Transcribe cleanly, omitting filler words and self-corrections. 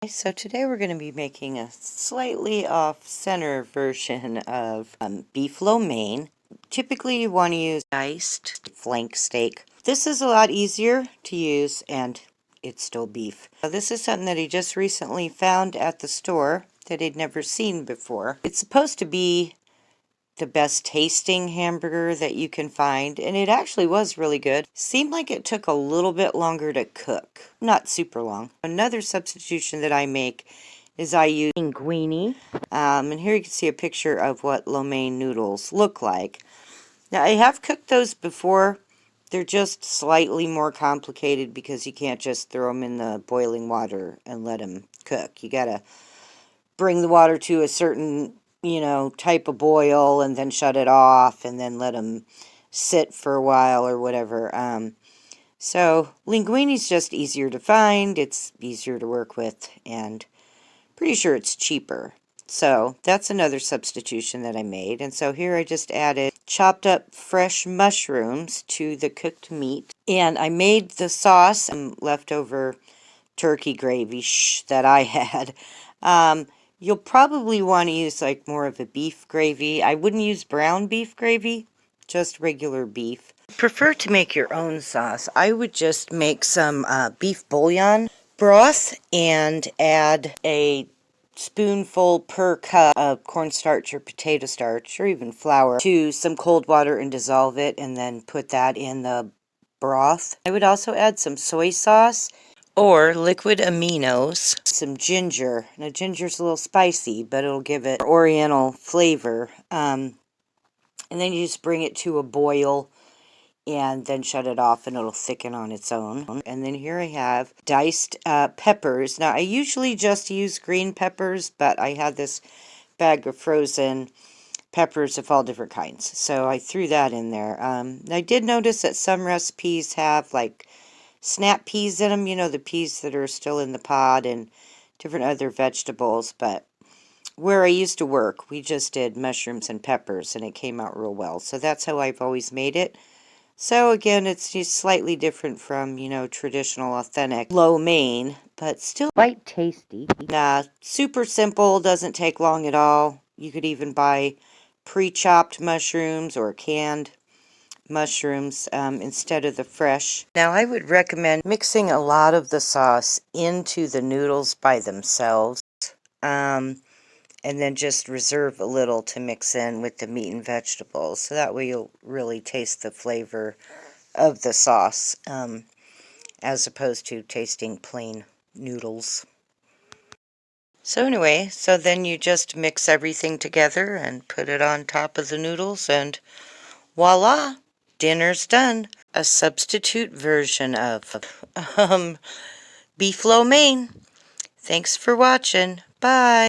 So today we're going to be making a slightly off-center version of beef lo mein. Typically you want to use diced flank steak. This is a lot easier to use and it's still beef. This is something that he just recently found at the store that he'd never seen before. It's supposed to be the best tasting hamburger that you can find, and it actually was really good. Seemed like it took a little bit longer to cook, not super long. Another substitution that I make is I use linguine, and here you can see a picture of what lo mein noodles look like. Now I have cooked those before. They're just slightly more complicated because you can't just throw them in the boiling water and let them cook. You gotta bring the water to a certain type of boil and then shut it off and then let them sit for a while or whatever. So linguine is just easier to find, it's easier to work with, and pretty sure it's cheaper. So that's another substitution that I made. And so here I just added chopped up fresh mushrooms to the cooked meat. And I made the sauce and leftover turkey gravy that I had. You'll probably want to use like more of a beef gravy. I wouldn't use brown beef gravy, just regular beef. Prefer to make your own sauce. I would just make some beef bouillon broth and add a spoonful per cup of cornstarch or potato starch or even flour to some cold water and dissolve it and then put that in the broth. I would also add some soy sauce or liquid aminos, some ginger. Now ginger's a little spicy, but it'll give it oriental flavor. And then you just bring it to a boil and then shut it off and it'll thicken on its own. And then here I have diced peppers. Now I usually just use green peppers, but I had this bag of frozen peppers of all different kinds, so I threw that in there. I did notice that some recipes have like snap peas in them, the peas that are still in the pod, and different other vegetables, but where I used to work, we just did mushrooms and peppers, and it came out real well. So that's how I've always made it. So again, it's just slightly different from, traditional, authentic lo mein, but still quite tasty. Super simple, doesn't take long at all. You could even buy pre-chopped mushrooms or canned mushrooms instead of the fresh. Now I would recommend mixing a lot of the sauce into the noodles by themselves, and then just reserve a little to mix in with the meat and vegetables, so that way you'll really taste the flavor of the sauce as opposed to tasting plain noodles. So anyway, so then you just mix everything together and put it on top of the noodles, and voila, dinner's done. A substitute version of beef lo mein. Thanks for watching. Bye.